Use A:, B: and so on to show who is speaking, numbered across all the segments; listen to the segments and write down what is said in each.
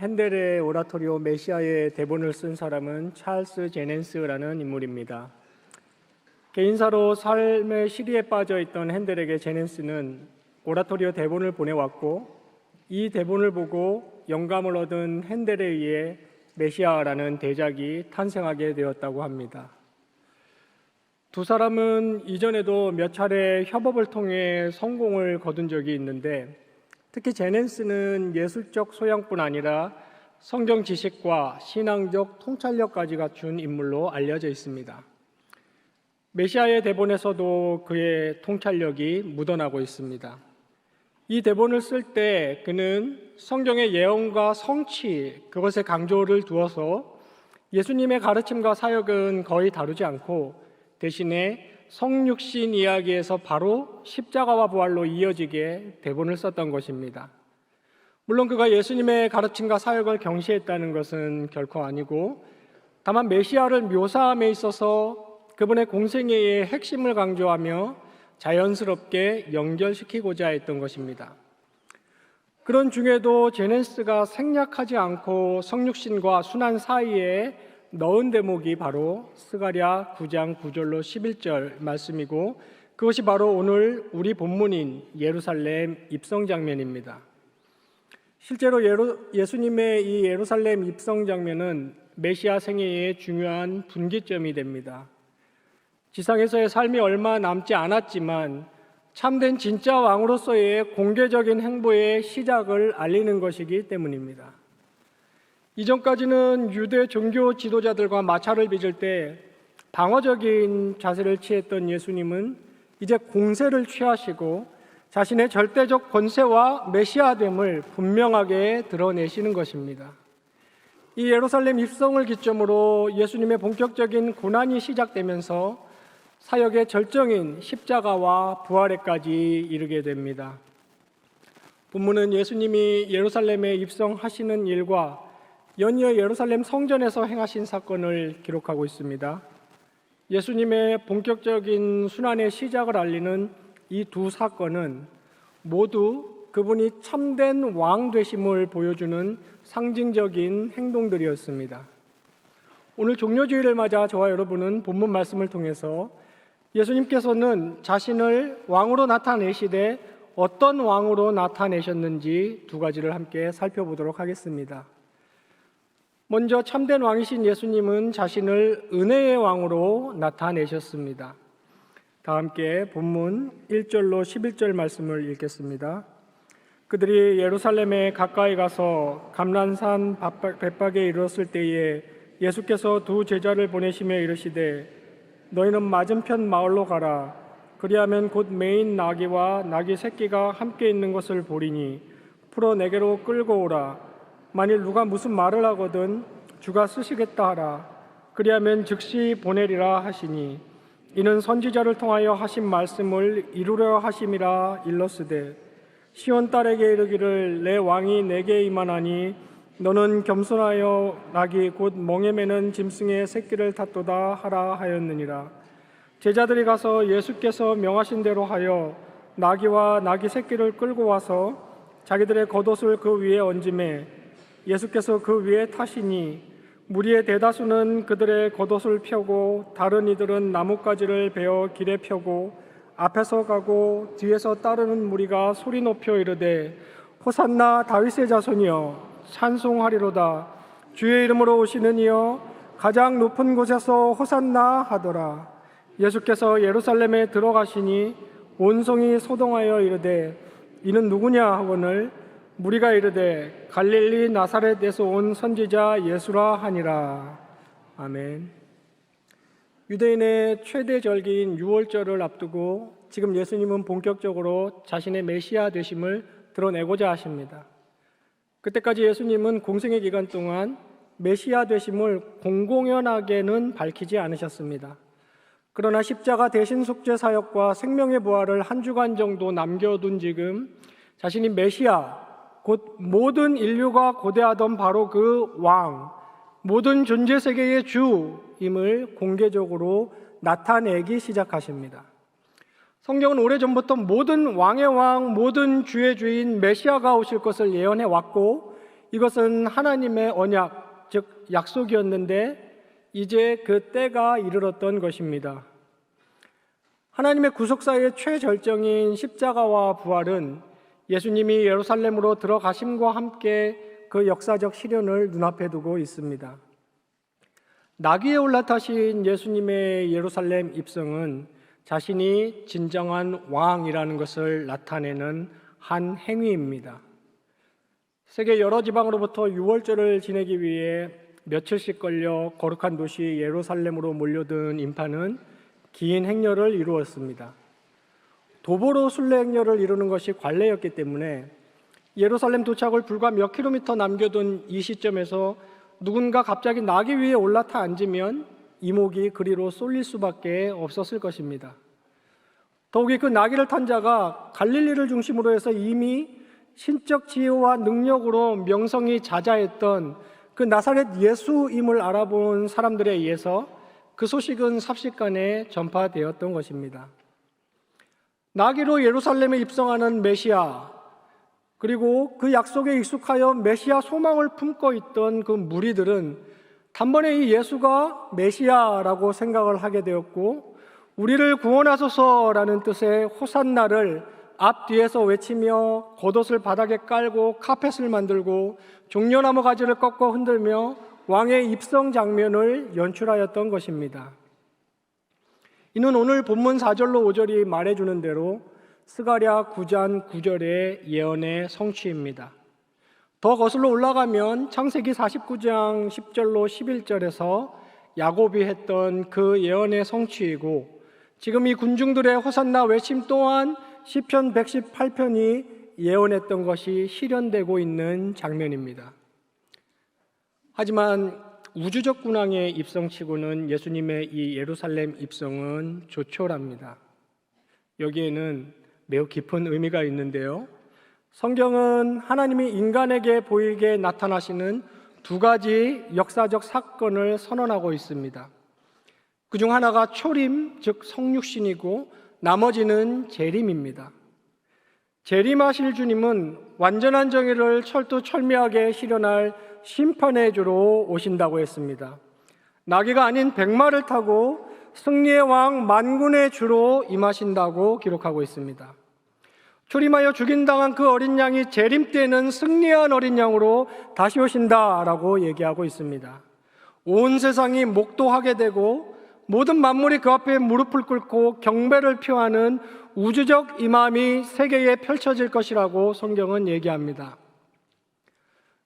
A: 핸델의 오라토리오 메시아의 대본을 쓴 사람은 찰스 제넨스라는 인물입니다. 개인사로 삶의 시리에 빠져 있던 핸델에게 제넨스는 오라토리오 대본을 보내왔고, 이 대본을 보고 영감을 얻은 핸델에 의해 메시아라는 대작이 탄생하게 되었다고 합니다. 두 사람은 이전에도 몇 차례 협업을 통해 성공을 거둔 적이 있는데, 특히 제넨스는 예술적 소양뿐 아니라 성경 지식과 신앙적 통찰력까지 갖춘 인물로 알려져 있습니다. 메시아의 대본에서도 그의 통찰력이 묻어나고 있습니다. 이 대본을 쓸 때 그는 성경의 예언과 성취, 그것에 강조를 두어서 예수님의 가르침과 사역은 거의 다루지 않고 대신에 성육신 이야기에서 바로 십자가와 부활로 이어지게 대본을 썼던 것입니다. 물론 그가 예수님의 가르침과 사역을 경시했다는 것은 결코 아니고, 다만 메시아를 묘사함에 있어서 그분의 공생애의 핵심을 강조하며 자연스럽게 연결시키고자 했던 것입니다. 그런 중에도 제넨스가 생략하지 않고 성육신과 순환 사이에 넣은 대목이 바로 스가랴 9장 9절로 11절 말씀이고, 그것이 바로 오늘 우리 본문인 예루살렘 입성 장면입니다. 실제로 예수님의 이 예루살렘 입성 장면은 메시아 생애의 중요한 분기점이 됩니다. 지상에서의 삶이 얼마 남지 않았지만 참된 진짜 왕으로서의 공개적인 행보의 시작을 알리는 것이기 때문입니다. 이전까지는 유대 종교 지도자들과 마찰을 빚을 때 방어적인 자세를 취했던 예수님은 이제 공세를 취하시고 자신의 절대적 권세와 메시아됨을 분명하게 드러내시는 것입니다. 이 예루살렘 입성을 기점으로 예수님의 본격적인 고난이 시작되면서 사역의 절정인 십자가와 부활에까지 이르게 됩니다. 본문은 예수님이 예루살렘에 입성하시는 일과 연이어 예루살렘 성전에서 행하신 사건을 기록하고 있습니다. 예수님의 본격적인 순환의 시작을 알리는 이 두 사건은 모두 그분이 참된 왕 되심을 보여주는 상징적인 행동들이었습니다. 오늘 종료주일을 맞아 저와 여러분은 본문 말씀을 통해서 예수님께서는 자신을 왕으로 나타내시되 어떤 왕으로 나타내셨는지 두 가지를 함께 살펴보도록 하겠습니다. 먼저 참된 왕이신 예수님은 자신을 은혜의 왕으로 나타내셨습니다. 다 함께 본문 1절로 11절 말씀을 읽겠습니다. 그들이 예루살렘에 가까이 가서 감람산 벳박에 이르렀을 때에 예수께서 두 제자를 보내시며 이르시되 너희는 맞은편 마을로 가라. 그리하면 곧 매인 나귀와 나귀 새끼가 함께 있는 것을 보리니 풀어 내게로 끌고 오라. 만일 누가 무슨 말을 하거든 주가 쓰시겠다 하라. 그리하면 즉시 보내리라 하시니 이는 선지자를 통하여 하신 말씀을 이루려 하심이라 일렀으되 시온 딸에게 이르기를 내 왕이 내게 임하나니 너는 겸손하여 나귀 곧 멍에 매는 짐승의 새끼를 탔도다 하라 하였느니라. 제자들이 가서 예수께서 명하신 대로 하여 나귀와 나귀 새끼를 끌고 와서 자기들의 겉옷을 그 위에 얹음에 예수께서 그 위에 타시니 무리의 대다수는 그들의 겉옷을 펴고 다른 이들은 나뭇가지를 베어 길에 펴고 앞에서 가고 뒤에서 따르는 무리가 소리 높여 이르되 호산나 다윗의 자손이여 찬송하리로다. 주의 이름으로 오시는 이여 가장 높은 곳에서 호산나 하더라. 예수께서 예루살렘에 들어가시니 온 성이 소동하여 이르되 이는 누구냐 하거늘 무리가 이르되 갈릴리 나사렛에서 온 선지자 예수라 하니라. 아멘. 유대인의 최대 절기인 유월절을 앞두고 지금 예수님은 본격적으로 자신의 메시아 되심을 드러내고자 하십니다. 그때까지 예수님은 공생의 기간 동안 메시아 되심을 공공연하게는 밝히지 않으셨습니다. 그러나 십자가 대신 속죄 사역과 생명의 부활을 한 주간 정도 남겨둔 지금 자신이 메시아, 곧 모든 인류가 고대하던 바로 그 왕, 모든 존재 세계의 주임을 공개적으로 나타내기 시작하십니다. 성경은 오래전부터 모든 왕의 왕, 모든 주의 주인 메시아가 오실 것을 예언해 왔고 이것은 하나님의 언약, 즉 약속이었는데 이제 그 때가 이르렀던 것입니다. 하나님의 구속사의 최절정인 십자가와 부활은 예수님이 예루살렘으로 들어가심과 함께 그 역사적 실현을 눈앞에 두고 있습니다. 나귀에 올라타신 예수님의 예루살렘 입성은 자신이 진정한 왕이라는 것을 나타내는 한 행위입니다. 세계 여러 지방으로부터 유월절을 지내기 위해 며칠씩 걸려 거룩한 도시 예루살렘으로 몰려든 인파는 긴 행렬을 이루었습니다. 도보로 순례 행렬을 이루는 것이 관례였기 때문에 예루살렘 도착을 불과 몇 킬로미터 남겨둔 이 시점에서 누군가 갑자기 나귀 위에 올라타 앉으면 이목이 그리로 쏠릴 수밖에 없었을 것입니다. 더욱이 그 나귀를 탄 자가 갈릴리를 중심으로 해서 이미 신적 지혜와 능력으로 명성이 자자했던 그 나사렛 예수임을 알아본 사람들에 의해서 그 소식은 삽시간에 전파되었던 것입니다. 나귀로 예루살렘에 입성하는 메시아, 그리고 그 약속에 익숙하여 메시아 소망을 품고 있던 그 무리들은 단번에 이 예수가 메시아라고 생각을 하게 되었고, 우리를 구원하소서라는 뜻의 호산나를 앞뒤에서 외치며 겉옷을 바닥에 깔고 카펫을 만들고 종려나무 가지를 꺾어 흔들며 왕의 입성 장면을 연출하였던 것입니다. 이는 오늘 본문 4절로 5절이 말해주는 대로 스가랴 9장 9절의 예언의 성취입니다. 더 거슬러 올라가면 창세기 49장 10절로 11절에서 야곱이 했던 그 예언의 성취이고, 지금 이 군중들의 호산나 외침 또한 시편 118편이 예언했던 것이 실현되고 있는 장면입니다. 하지만 우주적 군왕의 입성치고는 예수님의 이 예루살렘 입성은 조촐합니다. 여기에는 매우 깊은 의미가 있는데요. 성경은 하나님이 인간에게 보이게 나타나시는 두 가지 역사적 사건을 선언하고 있습니다. 그중 하나가 초림, 즉 성육신이고 나머지는 재림입니다. 재림하실 주님은 완전한 정의를 철두철미하게 실현할 심판의 주로 오신다고 했습니다. 나귀가 아닌 백마를 타고 승리의 왕 만군의 주로 임하신다고 기록하고 있습니다. 초림하여 죽임당한 그 어린 양이 재림 때는 승리한 어린 양으로 다시 오신다라고 얘기하고 있습니다. 온 세상이 목도하게 되고 모든 만물이 그 앞에 무릎을 꿇고 경배를 표하는 우주적 임함이 세계에 펼쳐질 것이라고 성경은 얘기합니다.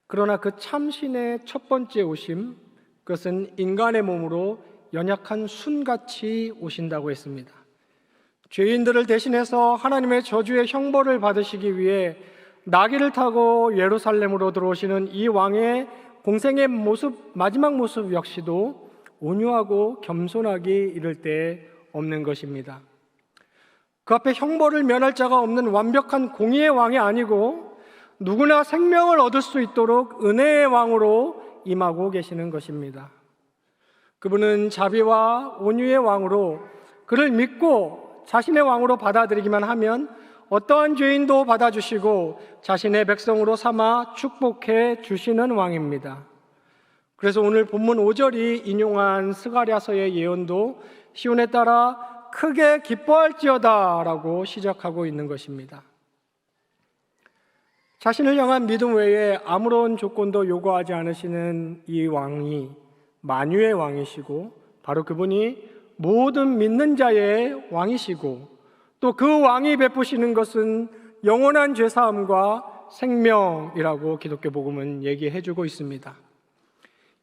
A: 그러나 그 참신의 첫 번째 오심, 그것은 인간의 몸으로 연약한 순같이 오신다고 했습니다. 죄인들을 대신해서 하나님의 저주의 형벌을 받으시기 위해 나귀를 타고 예루살렘으로 들어오시는 이 왕의 공생의 모습, 마지막 모습 역시도 온유하고 겸손하기 이를 데 없는 것입니다. 그 앞에 형벌을 면할 자가 없는 완벽한 공의의 왕이 아니고 누구나 생명을 얻을 수 있도록 은혜의 왕으로 임하고 계시는 것입니다. 그분은 자비와 온유의 왕으로 그를 믿고 자신의 왕으로 받아들이기만 하면 어떠한 죄인도 받아주시고 자신의 백성으로 삼아 축복해 주시는 왕입니다. 그래서 오늘 본문 5절이 인용한 스가랴서의 예언도 시온에 따라 크게 기뻐할지어다 라고 시작하고 있는 것입니다. 자신을 향한 믿음 외에 아무런 조건도 요구하지 않으시는 이 왕이 만유의 왕이시고, 바로 그분이 모든 믿는 자의 왕이시고, 또 그 왕이 베푸시는 것은 영원한 죄사함과 생명이라고 기독교 복음은 얘기해주고 있습니다.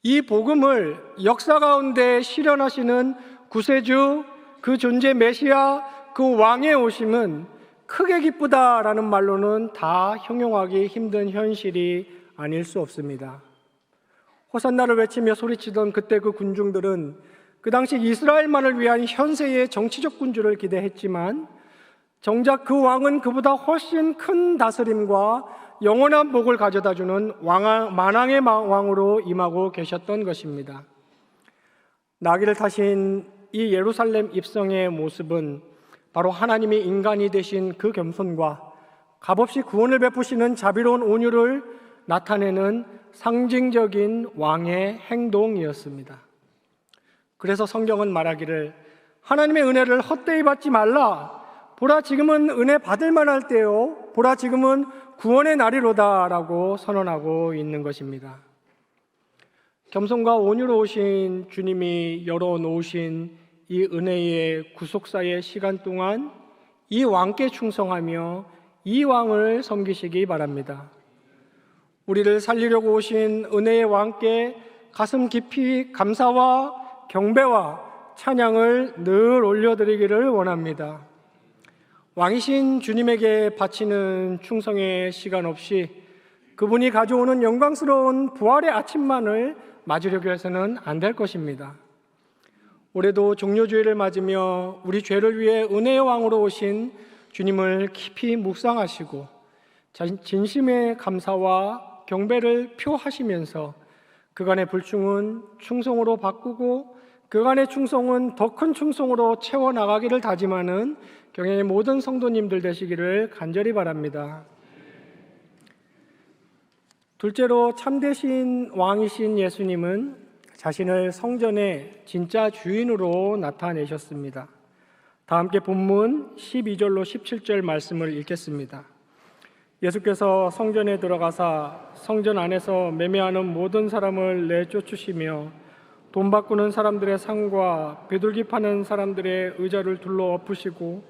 A: 이 복음을 역사 가운데 실현하시는 구세주, 그 존재 메시아, 그 왕의 오심은 크게 기쁘다라는 말로는 다 형용하기 힘든 현실이 아닐 수 없습니다. 호산나를 외치며 소리치던 그때 그 군중들은 그 당시 이스라엘만을 위한 현세의 정치적 군주를 기대했지만 정작 그 왕은 그보다 훨씬 큰 다스림과 영원한 복을 가져다주는 만왕의 왕으로 임하고 계셨던 것입니다. 나귀를 타신 이 예루살렘 입성의 모습은 바로 하나님이 인간이 되신 그 겸손과 값없이 구원을 베푸시는 자비로운 온유를 나타내는 상징적인 왕의 행동이었습니다. 그래서 성경은 말하기를 하나님의 은혜를 헛되이 받지 말라. 보라 지금은 은혜 받을 만할 때요. 보라 지금은 구원의 날이로다라고 선언하고 있는 것입니다. 겸손과 온유로 오신 주님이 열어놓으신 이 은혜의 구속사의 시간 동안 이 왕께 충성하며 이 왕을 섬기시기 바랍니다. 우리를 살리려고 오신 은혜의 왕께 가슴 깊이 감사와 경배와 찬양을 늘 올려드리기를 원합니다. 왕이신 주님에게 바치는 충성의 시간 없이 그분이 가져오는 영광스러운 부활의 아침만을 맞으려고 해서는 안 될 것입니다. 올해도 종료주일을 맞으며 우리 죄를 위해 은혜의 왕으로 오신 주님을 깊이 묵상하시고 진심의 감사와 경배를 표하시면서 그간의 불충은 충성으로 바꾸고 그간의 충성은 더 큰 충성으로 채워나가기를 다짐하는 경영의 모든 성도님들 되시기를 간절히 바랍니다. 둘째로 참되신 왕이신 예수님은 자신을 성전의 진짜 주인으로 나타내셨습니다. 다 함께 본문 12절로 17절 말씀을 읽겠습니다. 예수께서 성전에 들어가사 성전 안에서 매매하는 모든 사람을 내쫓으시며 돈 바꾸는 사람들의 상과 비둘기 파는 사람들의 의자를 둘러 엎으시고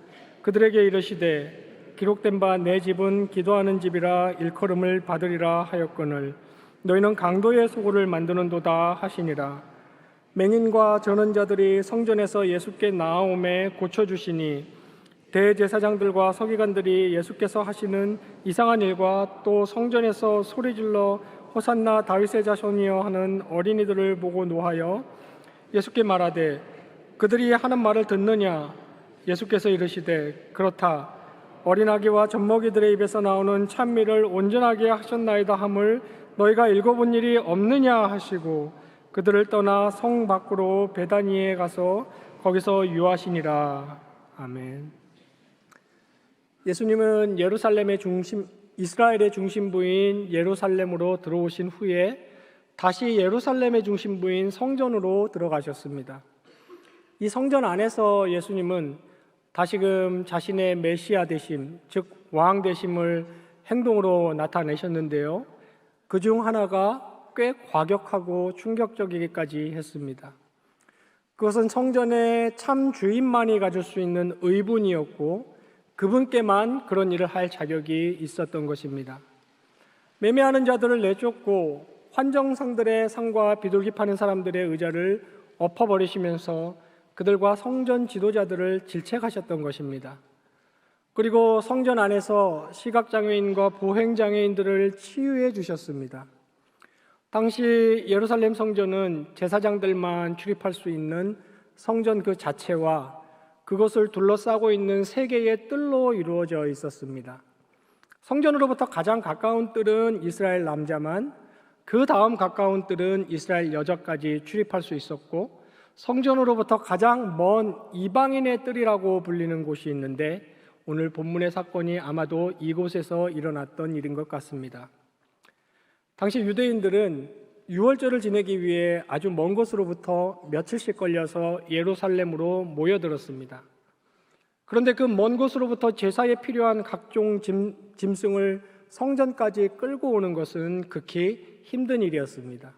A: 그들에게 이르시되 기록된 바 내 집은 기도하는 집이라 일컬음을 받으리라 하였거늘 너희는 강도의 소굴을 만드는도다 하시니라. 맹인과 전원자들이 성전에서 예수께 나아오매 고쳐주시니 대제사장들과 서기관들이 예수께서 하시는 이상한 일과 또 성전에서 소리질러 호산나 다윗의 자손이여 하는 어린이들을 보고 노하여 예수께 말하되 그들이 하는 말을 듣느냐. 예수께서 이르시되 그렇다. 어린아기와 젖먹이들의 입에서 나오는 찬미를 온전하게 하셨나이다 함을 너희가 읽어본 일이 없느냐 하시고 그들을 떠나 성 밖으로 베다니에 가서 거기서 유하시니라. 아멘. 예수님은 이스라엘의 중심부인 예루살렘으로 들어오신 후에 다시 예루살렘의 중심부인 성전으로 들어가셨습니다. 이 성전 안에서 예수님은 다시금 자신의 메시아 되심, 즉 왕 되심을 행동으로 나타내셨는데요. 그중 하나가 꽤 과격하고 충격적이기까지 했습니다. 그것은 성전의 참 주인만이 가질 수 있는 의분이었고 그분께만 그런 일을 할 자격이 있었던 것입니다. 매매하는 자들을 내쫓고 환정상들의 상과 비둘기 파는 사람들의 의자를 엎어버리시면서 그들과 성전 지도자들을 질책하셨던 것입니다. 그리고 성전 안에서 시각장애인과 보행장애인들을 치유해 주셨습니다. 당시 예루살렘 성전은 제사장들만 출입할 수 있는 성전 그 자체와 그것을 둘러싸고 있는 세 개의 뜰로 이루어져 있었습니다. 성전으로부터 가장 가까운 뜰은 이스라엘 남자만, 그 다음 가까운 뜰은 이스라엘 여자까지 출입할 수 있었고 성전으로부터 가장 먼 이방인의 뜰이라고 불리는 곳이 있는데 오늘 본문의 사건이 아마도 이곳에서 일어났던 일인 것 같습니다. 당시 유대인들은 유월절을 지내기 위해 아주 먼 곳으로부터 며칠씩 걸려서 예루살렘으로 모여들었습니다. 그런데 그 먼 곳으로부터 제사에 필요한 각종 짐승을 성전까지 끌고 오는 것은 극히 힘든 일이었습니다.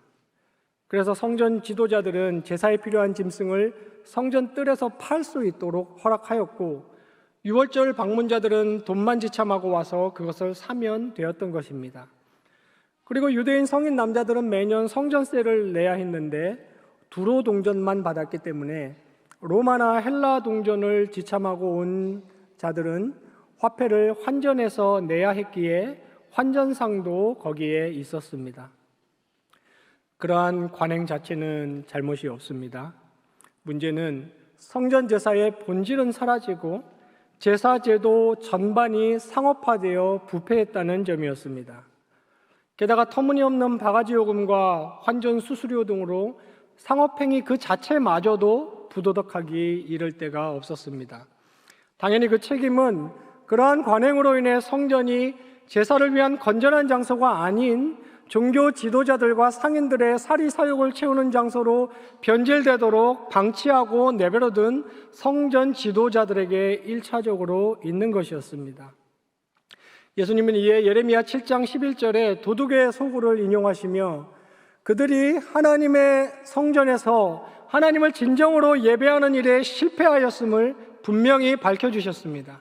A: 그래서 성전 지도자들은 제사에 필요한 짐승을 성전 뜰에서 팔 수 있도록 허락하였고 유월절 방문자들은 돈만 지참하고 와서 그것을 사면 되었던 것입니다. 그리고 유대인 성인 남자들은 매년 성전세를 내야 했는데 두로 동전만 받았기 때문에 로마나 헬라 동전을 지참하고 온 자들은 화폐를 환전해서 내야 했기에 환전상도 거기에 있었습니다. 그러한 관행 자체는 잘못이 없습니다. 문제는 성전 제사의 본질은 사라지고 제사 제도 전반이 상업화되어 부패했다는 점이었습니다. 게다가 터무니없는 바가지 요금과 환전 수수료 등으로 상업행위 그 자체마저도 부도덕하기 이를 데가 없었습니다. 당연히 그 책임은 그러한 관행으로 인해 성전이 제사를 위한 건전한 장소가 아닌 종교 지도자들과 상인들의 사리 사욕을 채우는 장소로 변질되도록 방치하고 내버려둔 성전 지도자들에게 1차적으로 있는 것이었습니다. 예수님은 이에 예레미야 7장 11절에 도둑의 소굴을 인용하시며 그들이 하나님의 성전에서 하나님을 진정으로 예배하는 일에 실패하였음을 분명히 밝혀주셨습니다.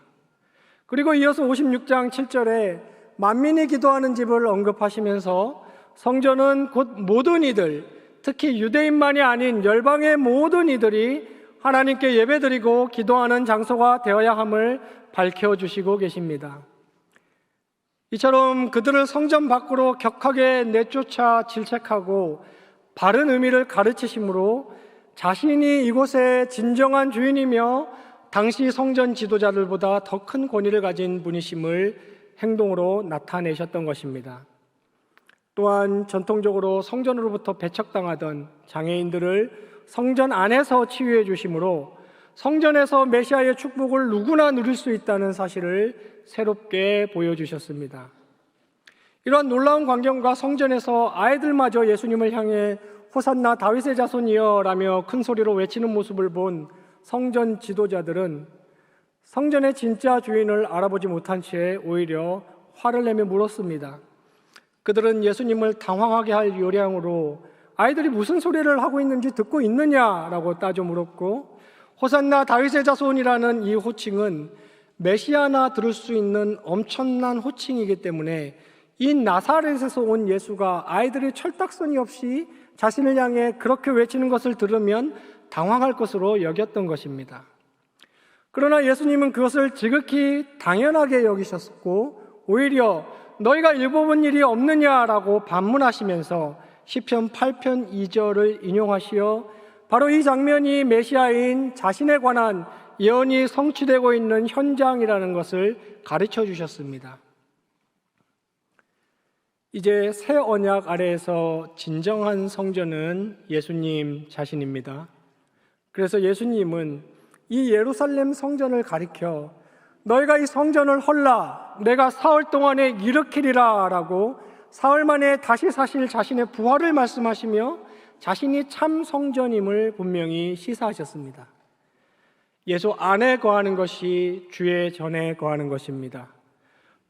A: 그리고 이어서 56장 7절에 만민이 기도하는 집을 언급하시면서 성전은 곧 모든 이들, 특히 유대인만이 아닌 열방의 모든 이들이 하나님께 예배드리고 기도하는 장소가 되어야 함을 밝혀주시고 계십니다. 이처럼 그들을 성전 밖으로 격하게 내쫓아 질책하고 바른 의미를 가르치심으로 자신이 이곳의 진정한 주인이며 당시 성전 지도자들보다 더 큰 권위를 가진 분이심을 행동으로 나타내셨던 것입니다. 또한 전통적으로 성전으로부터 배척당하던 장애인들을 성전 안에서 치유해 주심으로 성전에서 메시아의 축복을 누구나 누릴 수 있다는 사실을 새롭게 보여주셨습니다. 이러한 놀라운 광경과 성전에서 아이들마저 예수님을 향해 호산나 다윗의 자손이여 라며 큰 소리로 외치는 모습을 본 성전 지도자들은 성전의 진짜 주인을 알아보지 못한 채 오히려 화를 내며 물었습니다. 그들은 예수님을 당황하게 할 요량으로 아이들이 무슨 소리를 하고 있는지 듣고 있느냐라고 따져 물었고, 호산나 다윗의 자손이라는 이 호칭은 메시아나 들을 수 있는 엄청난 호칭이기 때문에 이 나사렛에서 온 예수가 아이들이 철딱서니 없이 자신을 향해 그렇게 외치는 것을 들으면 당황할 것으로 여겼던 것입니다. 그러나 예수님은 그것을 지극히 당연하게 여기셨고 오히려 너희가 읽어본 일이 없느냐라고 반문하시면서 시편 8편 2절을 인용하시어 바로 이 장면이 메시아인 자신에 관한 예언이 성취되고 있는 현장이라는 것을 가르쳐 주셨습니다. 이제 새 언약 아래에서 진정한 성전은 예수님 자신입니다. 그래서 예수님은 이 예루살렘 성전을 가리켜 너희가 이 성전을 헐라 내가 사흘 동안에 일으키리라 라고 사흘 만에 다시 사실 자신의 부활을 말씀하시며 자신이 참 성전임을 분명히 시사하셨습니다. 예수 안에 거하는 것이 주의 전에 거하는 것입니다.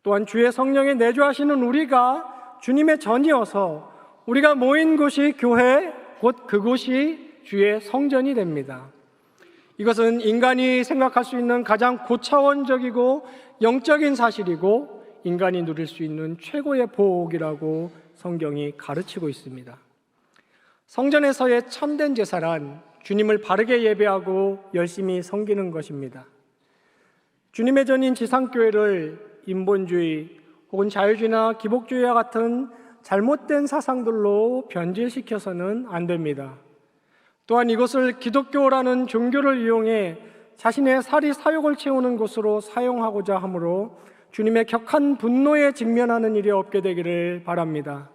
A: 또한 주의 성령에 내주하시는 우리가 주님의 전이어서 우리가 모인 곳이 교회, 곧 그곳이 주의 성전이 됩니다. 이것은 인간이 생각할 수 있는 가장 고차원적이고 영적인 사실이고 인간이 누릴 수 있는 최고의 복이라고 성경이 가르치고 있습니다. 성전에서의 참된 제사란 주님을 바르게 예배하고 열심히 섬기는 것입니다. 주님의 전인 지상교회를 인본주의 혹은 자유주의나 기복주의와 같은 잘못된 사상들로 변질시켜서는 안 됩니다. 또한 이것을 기독교라는 종교를 이용해 자신의 사리 사욕을 채우는 곳으로 사용하고자 하므로 주님의 격한 분노에 직면하는 일이 없게 되기를 바랍니다.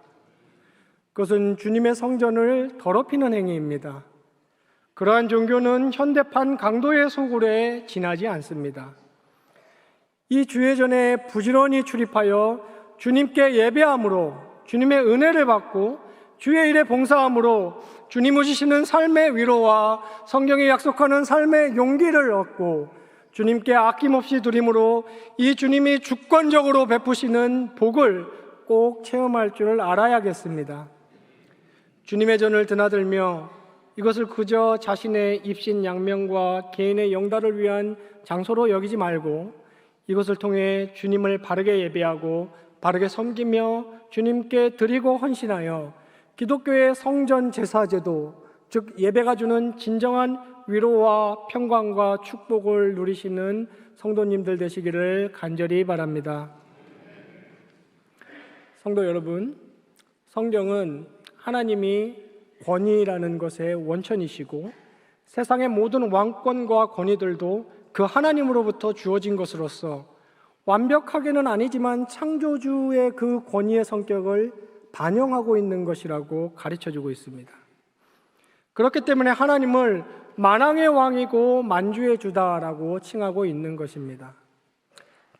A: 그것은 주님의 성전을 더럽히는 행위입니다. 그러한 종교는 현대판 강도의 소굴에 지나지 않습니다. 이 주회전에 부지런히 출입하여 주님께 예배함으로 주님의 은혜를 받고 주의 일에 봉사함으로 주님이 주시는 삶의 위로와 성경이 약속하는 삶의 용기를 얻고 주님께 아낌없이 드림으로 이 주님이 주권적으로 베푸시는 복을 꼭 체험할 줄을 알아야겠습니다. 주님의 전을 드나들며 이것을 그저 자신의 입신 양명과 개인의 영달을 위한 장소로 여기지 말고 이것을 통해 주님을 바르게 예배하고 바르게 섬기며 주님께 드리고 헌신하여 기독교의 성전 제사제도, 즉 예배가 주는 진정한 위로와 평강과 축복을 누리시는 성도님들 되시기를 간절히 바랍니다. 성도 여러분, 성경은 하나님이 권위라는 것의 원천이시고 세상의 모든 왕권과 권위들도 그 하나님으로부터 주어진 것으로서 완벽하게는 아니지만 창조주의 그 권위의 성격을 반영하고 있는 것이라고 가르쳐주고 있습니다. 그렇기 때문에 하나님을 만왕의 왕이고 만주의 주다라고 칭하고 있는 것입니다.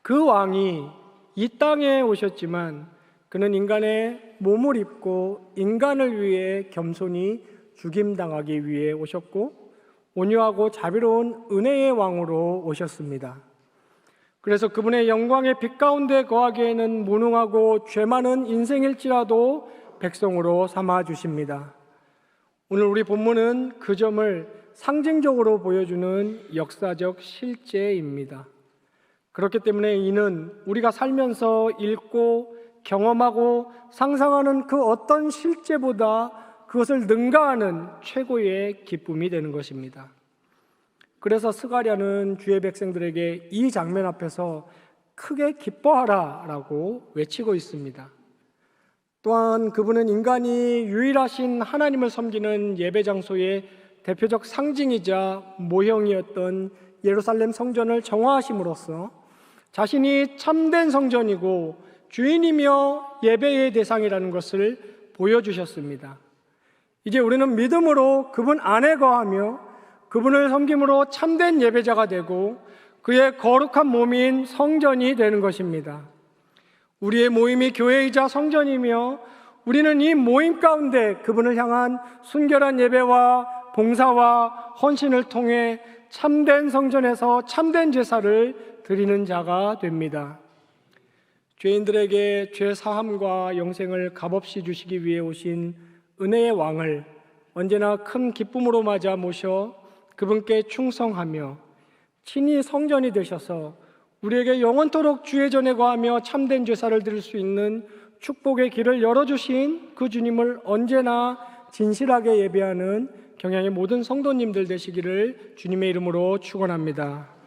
A: 그 왕이 이 땅에 오셨지만 그는 인간의 몸을 입고 인간을 위해 겸손히 죽임당하기 위해 오셨고 온유하고 자비로운 은혜의 왕으로 오셨습니다. 그래서 그분의 영광의 빛 가운데 거하기에는 무능하고 죄 많은 인생일지라도 백성으로 삼아 주십니다. 오늘 우리 본문은 그 점을 상징적으로 보여주는 역사적 실제입니다. 그렇기 때문에 이는 우리가 살면서 읽고 경험하고 상상하는 그 어떤 실제보다 그것을 능가하는 최고의 기쁨이 되는 것입니다. 그래서 스가랴는 주의 백성들에게 이 장면 앞에서 크게 기뻐하라 라고 외치고 있습니다. 또한 그분은 인간이 유일하신 하나님을 섬기는 예배 장소의 대표적 상징이자 모형이었던 예루살렘 성전을 정화하심으로써 자신이 참된 성전이고 주인이며 예배의 대상이라는 것을 보여주셨습니다. 이제 우리는 믿음으로 그분 안에 거하며 그분을 섬김으로 참된 예배자가 되고 그의 거룩한 몸인 성전이 되는 것입니다. 우리의 모임이 교회이자 성전이며 우리는 이 모임 가운데 그분을 향한 순결한 예배와 봉사와 헌신을 통해 참된 성전에서 참된 제사를 드리는 자가 됩니다. 죄인들에게 죄 사함과 영생을 값없이 주시기 위해 오신 은혜의 왕을 언제나 큰 기쁨으로 맞아 모셔 그분께 충성하며 친히 성전이 되셔서 우리에게 영원토록 주의 전에 거하며 참된 제사를 드릴 수 있는 축복의 길을 열어주신 그 주님을 언제나 진실하게 예배하는 경양의 모든 성도님들 되시기를 주님의 이름으로 축원합니다.